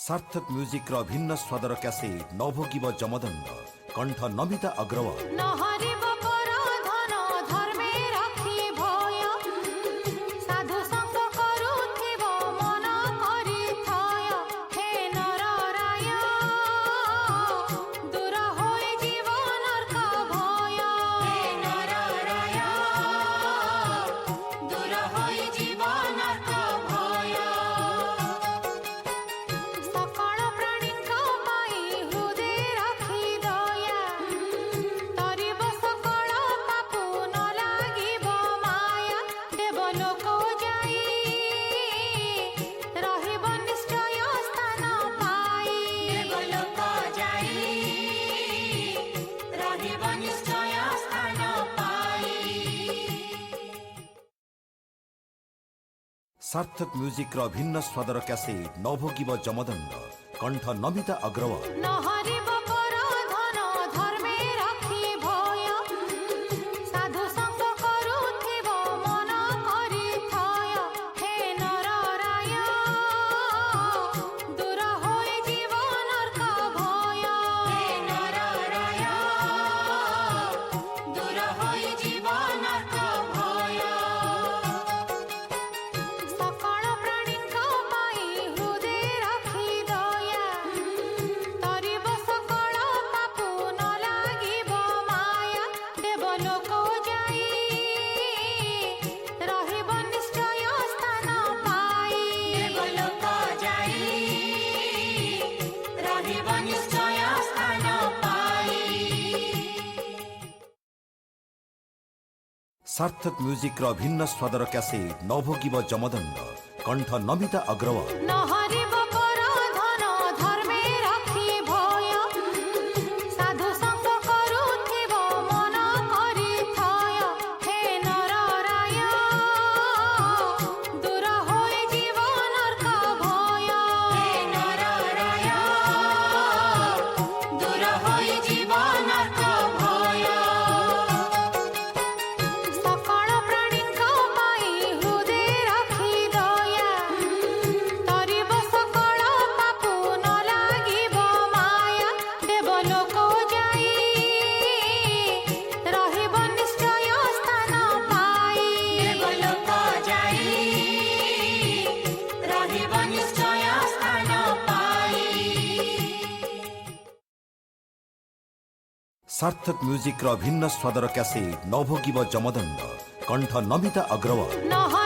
सार्थक म्यूजिक भिन्न स्वादर कैसेट नभोगिब जमदंड कंठ नमिता अग्रवाल। सार्थक म्यूजिक भिन्न स्वादर कैसेट नभोगिब जमदंड कंठ नमिता अग्रवाल। सार्थक म्यूजिक भिन्न स्वादर कैसेट नभोगिब जमदंड कंठ नमिता अग्रवाल। सार्थक म्यूजिक भिन्न स्वादर कैसेट नभोगिब जमदंड कंठ नमिता अग्रवाल।